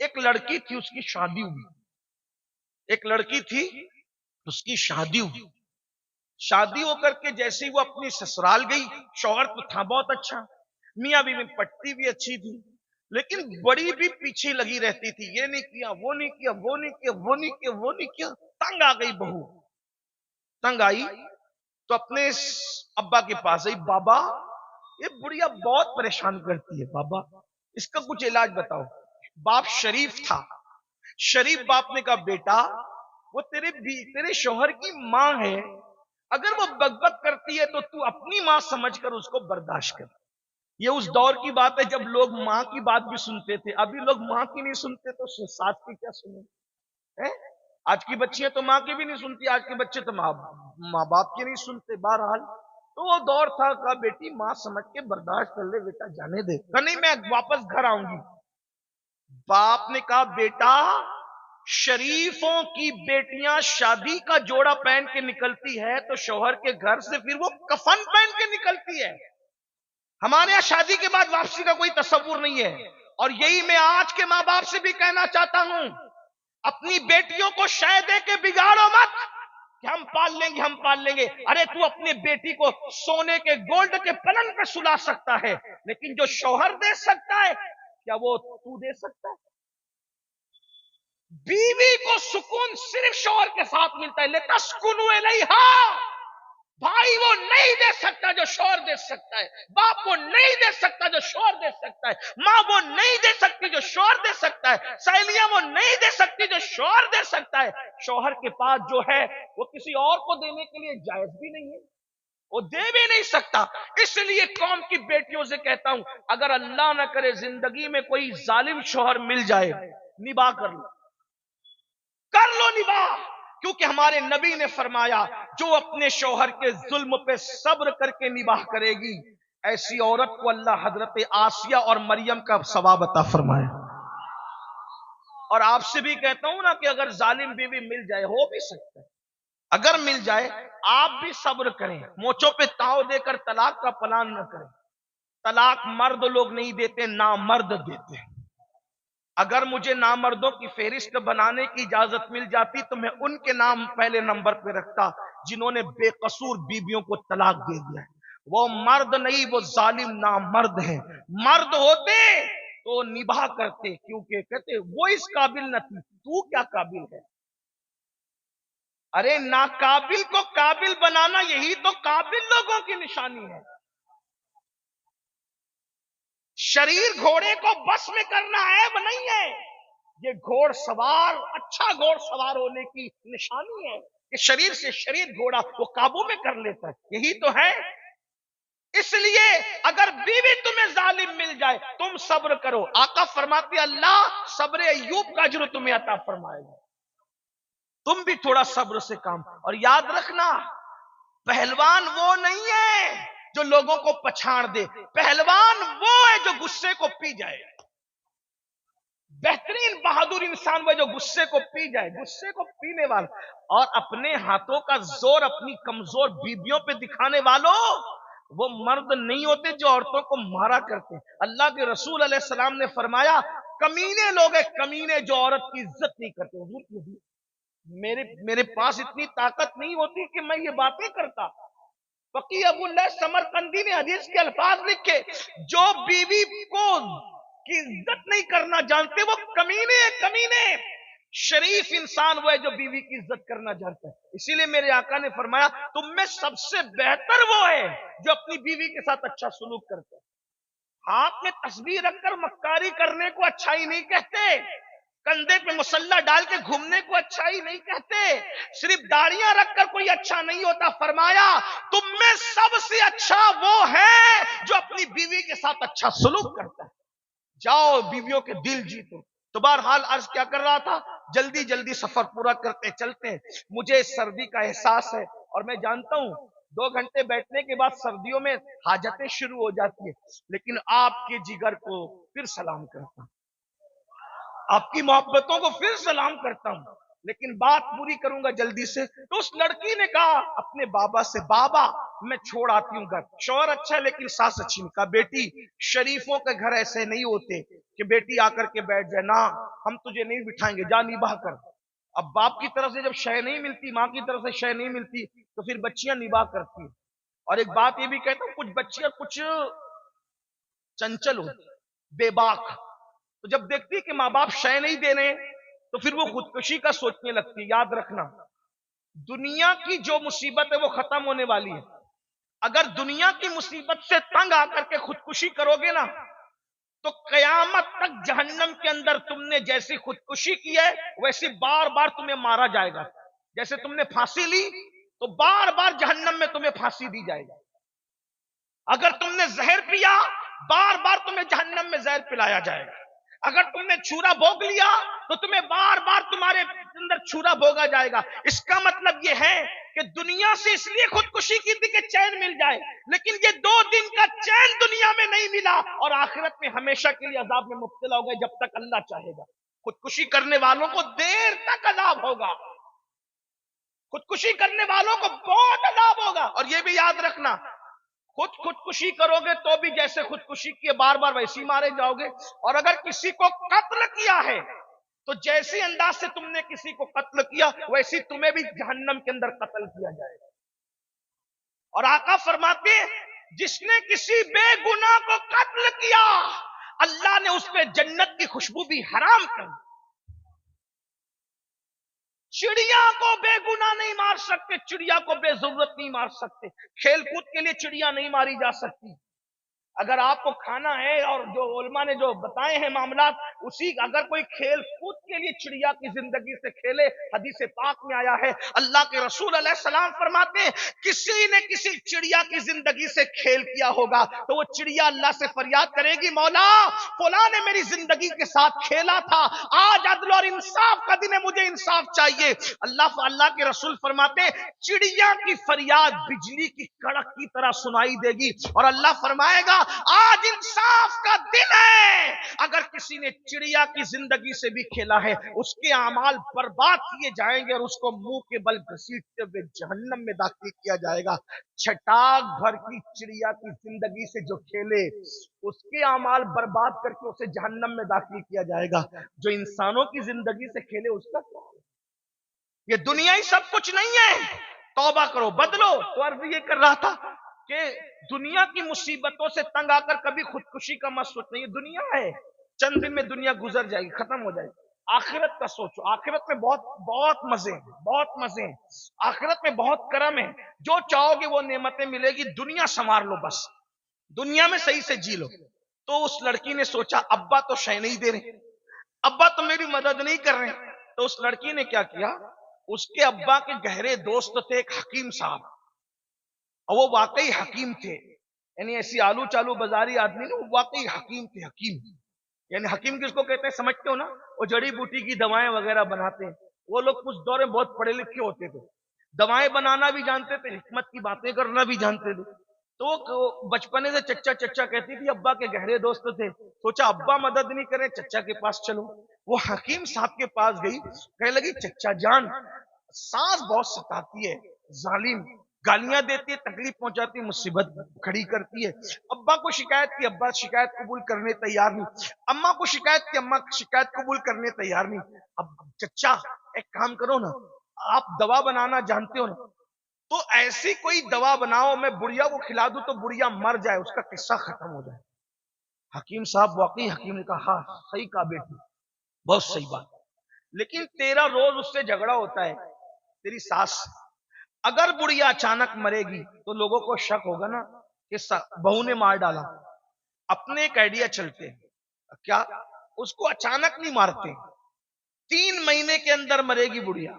ایک لڑکی تھی، اس کی شادی ہوئی، ایک لڑکی تھی اس کی شادی ہوئی، شادی ہو کر کے جیسے ہی وہ اپنی سسرال گئی، شوہر تو تھا بہت اچھا، میاں بیوی پٹتی بھی اچھی تھی، لیکن بڑی بھی پیچھے لگی رہتی تھی، یہ نہیں کیا، وہ نہیں کیا، وہ نہیں کیا، وہ نہیں کیا، وہ نہیں کیا۔ تنگ آ گئی بہو، تنگ آئی تو اپنے ابا کے پاس آئی، بابا یہ بڑھیا بہت پریشان کرتی ہے، بابا اس کا کچھ علاج بتاؤ۔ باپ شریف تھا، شریف باپ نے کہا بیٹا وہ تیرے شوہر کی ماں ہے، اگر وہ بک کرتی ہے تو تو اپنی ماں سمجھ کر اس کو برداشت کر۔ یہ اس دور کی بات ہے جب لوگ ماں کی بات بھی سنتے تھے، ابھی لوگ ماں کی نہیں سنتے تو ساتھ کی کیا سنیں؟ آج کی بچیاں تو ماں کی بھی نہیں سنتی، آج کے بچے تو ماں باپ کی نہیں سنتے۔ بہرحال تو وہ دور تھا، کہا بیٹی ماں سمجھ کے برداشت کر لے بیٹا، جانے دے، کہا نہیں میں واپس گھر آؤں گی۔ باپ نے کہا بیٹا شریفوں کی بیٹیاں شادی کا جوڑا پہن کے نکلتی ہے تو شوہر کے گھر سے پھر وہ کفن پہن کے نکلتی ہے، ہمارے یہاں شادی کے بعد واپسی کا کوئی تصور نہیں ہے۔ اور یہی میں آج کے ماں باپ سے بھی کہنا چاہتا ہوں، اپنی بیٹیوں کو شے دے کے بگاڑو مت کہ ہم پال لیں گے، ہم پال لیں گے۔ ارے تو اپنی بیٹی کو سونے کے گولڈ کے پلنگ پہ سلا سکتا ہے، لیکن جو شوہر دے سکتا ہے کیا وہ تو دے سکتا ہے؟ بیوی کو سکون صرف شوہر کے ساتھ ملتا ہے، لِتَسْكُنُوا إِلَيْهَا۔ بھائی وہ نہیں دے سکتا جو شوہر دے سکتا ہے، باپ وہ نہیں دے سکتا جو شوہر دے سکتا ہے، ماں وہ نہیں دے سکتی جو شوہر دے سکتا ہے، سہیلیاں وہ نہیں دے سکتی جو شوہر دے سکتا ہے۔ شوہر کے پاس جو ہے وہ کسی اور کو دینے کے لیے جائز بھی نہیں ہے، وہ دے بھی نہیں سکتا۔ اس لیے قوم کی بیٹیوں سے کہتا ہوں، اگر اللہ نہ کرے زندگی میں کوئی ظالم شوہر مل جائے، نباہ کر لو نباہ، کیونکہ ہمارے نبی نے فرمایا جو اپنے شوہر کے ظلم پہ صبر کر کے نباہ کرے گی، ایسی عورت کو اللہ حضرت آسیہ اور مریم کا ثواب عطا فرمائے۔ اور آپ سے بھی کہتا ہوں نا کہ اگر ظالم بیوی مل جائے، ہو بھی سکتا ہے، اگر مل جائے آپ بھی صبر کریں، موچوں پہ تاؤ دے کر طلاق کا پلان نہ کریں۔ طلاق مرد لوگ نہیں دیتے، نامرد دیتے ہیں۔ اگر مجھے نامردوں کی فہرست بنانے کی اجازت مل جاتی تو میں ان کے نام پہلے نمبر پہ رکھتا جنہوں نے بے قصور بیویوں کو طلاق دے دیا ہے۔ وہ مرد نہیں، وہ ظالم نامرد ہیں۔ مرد ہوتے تو نباہ کرتے، کیونکہ کہتے وہ اس قابل نہ تھی، تو کیا قابل ہے؟ ارے ناقابل کو قابل بنانا یہی تو قابل لوگوں کی نشانی ہے۔ شریر گھوڑے کو بس میں کرنا عیب نہیں ہے، یہ گھوڑ سوار اچھا گھوڑ سوار ہونے کی نشانی ہے کہ شریر سے شریر گھوڑا وہ قابو میں کر لیتا ہے، یہی تو ہے۔ اس لیے اگر بیوی تمہیں ظالم مل جائے تم صبر کرو، آقا فرماتے اللہ صبر ایوب کا اجر تمہیں عطا فرمائے گا، تم بھی تھوڑا صبر سے کام۔ اور یاد رکھنا پہلوان وہ نہیں ہے جو لوگوں کو پچھاڑ دے، پہلوان وہ ہے جو غصے کو پی جائے۔ بہترین بہادر انسان وہ جو غصے کو پی جائے، غصے کو پینے والا۔ اور اپنے ہاتھوں کا زور اپنی کمزور بیویوں پہ دکھانے والوں، وہ مرد نہیں ہوتے جو عورتوں کو مارا کرتے۔ اللہ کے رسول علیہ السلام نے فرمایا کمینے لوگ ہیں، کمینے جو عورت کی عزت نہیں کرتے۔ حضور کی میرے پاس اتنی طاقت نہیں ہوتی کہ میں یہ باتیں کرتا۔ فقیہ ابو اللہ سمرقندی نے حدیث کے الفاظ لکھے، جو بیوی کو کی عزت نہیں کرنا جانتے وہ کمینے ہیں، کمینے۔ شریف انسان وہ ہے جو بیوی کی عزت کرنا جانتا ہے۔ اسی لیے میرے آقا نے فرمایا تم میں سب سے بہتر وہ ہے جو اپنی بیوی کے ساتھ اچھا سلوک کرتا ہے۔ ہاتھ میں تسبیح رکھ کر مکاری کرنے کو اچھائی نہیں کہتے، کندھے پہ مسلح ڈال کے گھومنے کو اچھائی نہیں کہتے، صرف داڑیاں رکھ کر کوئی اچھا نہیں ہوتا۔ فرمایا تم میں سب سے اچھا وہ ہے جو اپنی بیوی کے ساتھ اچھا سلوک کرتا ہے۔ جاؤ بیویوں کے دل جیتو۔ تو بہرحال عرض کیا کر رہا تھا، جلدی جلدی سفر پورا کرتے چلتے ہیں۔ مجھے سردی کا احساس ہے اور میں جانتا ہوں 2 گھنٹے بیٹھنے کے بعد سردیوں میں حاجتیں شروع ہو جاتی ہیں، لیکن آپ کے جگر کو پھر سلام کرتا ہوں، آپ کی محبتوں کو پھر سلام کرتا ہوں، لیکن بات پوری کروں گا جلدی سے۔ تو اس لڑکی نے کہا اپنے بابا سے، بابا میں چھوڑ آتی ہوں گھر. شوہر اچھا ہے لیکن ساس اچھی نہیں. کہا بیٹی شریفوں کے گھر ایسے نہیں ہوتے کہ بیٹی آ کر کے بیٹھ جائے, نہ ہم تجھے نہیں بٹھائیں گے, جا نباہ کر. اب باپ کی طرف سے جب شے نہیں ملتی, ماں کی طرف سے شے نہیں ملتی, تو پھر بچیاں نباہ کرتی. اور ایک بات یہ بھی کہتا ہوں, کچھ بچیاں کچھ چنچل ہوتی, بے باک, تو جب دیکھتی کہ ماں باپ شے نہیں دے رہے تو پھر وہ خودکشی کا سوچنے لگتی. یاد رکھنا دنیا کی جو مصیبت ہے وہ ختم ہونے والی ہے. اگر دنیا کی مصیبت سے تنگ آ کر کے خودکشی کرو گے نا تو قیامت تک جہنم کے اندر تم نے جیسی خودکشی کی ہے ویسی بار بار تمہیں مارا جائے گا. جیسے تم نے پھانسی لی تو بار بار جہنم میں تمہیں پھانسی دی جائے گی. اگر تم نے زہر پیا بار بار تمہیں جہنم میں زہر پلایا جائے گا. اگر تم نے چھورا بھوگ لیا تو تمہیں بار بار تمہارے اندر چھورا بھوگا جائے گا. اس کا مطلب یہ ہے کہ دنیا سے اس لیے خودکشی کی تھی کہ چین مل جائے, لیکن یہ 2 دن کا چین دنیا میں نہیں ملا اور آخرت میں ہمیشہ کے لیے عذاب میں مبتلا ہو گئے جب تک اللہ چاہے گا. خودکشی کرنے والوں کو دیر تک عذاب ہوگا, خودکشی کرنے والوں کو بہت عذاب ہوگا. اور یہ بھی یاد رکھنا خودکشی کرو گے تو بھی جیسے خودکشی کیے بار بار ویسی مارے جاؤ گے, اور اگر کسی کو قتل کیا ہے تو جیسی انداز سے تم نے کسی کو قتل کیا ویسی تمہیں بھی جہنم کے اندر قتل کیا جائے گا. اور آقا فرماتے ہیں جس نے کسی بے گناہ کو قتل کیا اللہ نے اس پہ جنت کی خوشبو بھی حرام کر دی. چڑیا کو بے گناہ نہیں مار سکتے, چڑیا کو بے ضرورت نہیں مار سکتے, کھیل کود کے لیے چڑیا نہیں ماری جا سکتی. اگر آپ کو کھانا ہے اور جو علماء نے جو بتائے ہیں معاملات اسی, اگر کوئی کھیل کود کے لیے چڑیا کی زندگی سے کھیلے, حدیث پاک میں آیا ہے اللہ کے رسول علیہ السلام فرماتے ہیں کسی نے کسی چڑیا کی زندگی سے کھیل کیا ہوگا تو وہ چڑیا اللہ سے فریاد کرے گی مولا فلاں نے میری زندگی کے ساتھ کھیلا تھا, آج عدل اور انصاف کا دن ہے, مجھے انصاف چاہیے. اللہ کے رسول فرماتے ہیں چڑیا کی فریاد بجلی کی کڑک کی طرح سنائی دے گی اور اللہ فرمائے گا آج انصاف کا دن ہے. اگر کسی نے چڑیا کی زندگی سے بھی کھیلا ہے اس کے اعمال برباد کیے جائیں گے اور اس کو منہ کے بل گھسیٹتے ہوئے جہنم میں داخل کیا جائے گا. چھٹاک بھر کی چڑیا کی زندگی سے جو کھیلے اس کے اعمال برباد کر کے اسے جہنم میں داخل کیا جائے گا. جو انسانوں کی زندگی سے کھیلے اس کا کیا؟ یہ دنیا ہی سب کچھ نہیں ہے, توبہ کرو بدلو. تو عرض یہ کر رہا تھا کہ دنیا کی مصیبتوں سے تنگ آ کر کبھی خودکشی کا مت سوچنا. یہ دنیا ہے, چند دن میں دنیا گزر جائے گی, ختم ہو جائے گی. آخرت کا سوچو, آخرت میں بہت بہت مزے ہیں, بہت مزے ہیں. آخرت میں بہت کرم ہے, جو چاہو گے وہ نعمتیں ملے گی. دنیا سنوار لو, بس دنیا میں صحیح سے جی لو. تو اس لڑکی نے سوچا ابا تو شے نہیں دے رہے, ابا تو میری مدد نہیں کر رہے. تو اس لڑکی نے کیا کیا, اس کے ابا کے گہرے دوست تھے ایک حکیم صاحب, اور وہ واقعی حکیم تھے. یعنی ایسی آلو چالو بازاری آدمی نہیں, وہ واقعی حکیم تھے. حکیم یعنی حکیم کس کو کہتے ہیں سمجھتے ہو نا, وہ جڑی بوٹی کی دوائیں وغیرہ بناتے ہیں. وہ لوگ کچھ دور میں بہت پڑھے لکھے ہوتے تھے, دوائیں بنانا بھی جانتے تھے, حکمت کی باتیں کرنا بھی جانتے تھے. تو بچپنے سے چچا چچا کہتی تھی, ابا کے گہرے دوست تھے. سوچا ابا مدد نہیں کرے, چچا کے پاس چلو. وہ حکیم صاحب کے پاس گئی, کہنے لگی چچا جان سانس بہت ستاتی ہے, ظالم, گالیاں دیتی ہے, تکلیف پہنچاتی ہے, مصیبت کھڑی کرتی ہے. ابا کو شکایت کی, ابا شکایت قبول کرنے تیار نہیں. اماں کو شکایت کی, اماں شکایت قبول کرنے تیار نہیں. اب چچا ایک کام کرو نا, آپ دوا بنانا جانتے ہو نا, تو ایسی کوئی دوا بناؤ میں بڑھیا کو کھلا دوں تو بڑھیا مر جائے, اس کا قصہ ختم ہو جائے. حکیم صاحب واقعی حکیم نے کہا ہاں صحیح کہا بیٹی, بہت صحیح بات, لیکن تیرا روز اس سے جھگڑا ہوتا ہے, تیری ساس, اگر بڑھیا اچانک مرے گی تو لوگوں کو شک ہوگا نا کہ بہو نے مار ڈالا. اپنے ایک آئیڈیا چلتے ہیں, کیا اس کو اچانک نہیں مارتے, 3 مہینے کے اندر مرے گی بڑھیا,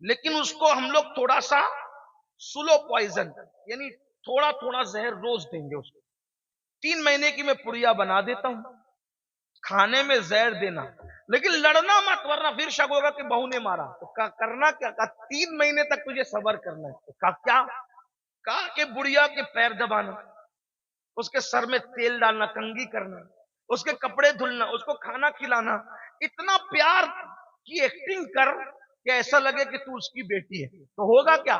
لیکن اس کو ہم لوگ تھوڑا سا سلو پوائزن یعنی تھوڑا تھوڑا زہر روز دیں گے اس کو. 3 مہینے کی میں پڑیا بنا دیتا ہوں, کھانے میں زہر دینا, لیکن لڑنا مت ورنہ پھر شک ہوگا کہ بہو نے مارا. تو کرنا کیا, 3 مہینے تک تجھے صبر کرنا ہے. کہا کہ بڑھیا کے پیر دبانا, اس کے سر میں تیل ڈالنا, کنگھی کرنا, اس کے کپڑے دھلنا, اس کو کھانا کھلانا, اتنا پیار کی ایکٹنگ کر کہ ایسا لگے کہ تو اس کی بیٹی ہے. تو ہوگا کیا,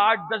8-10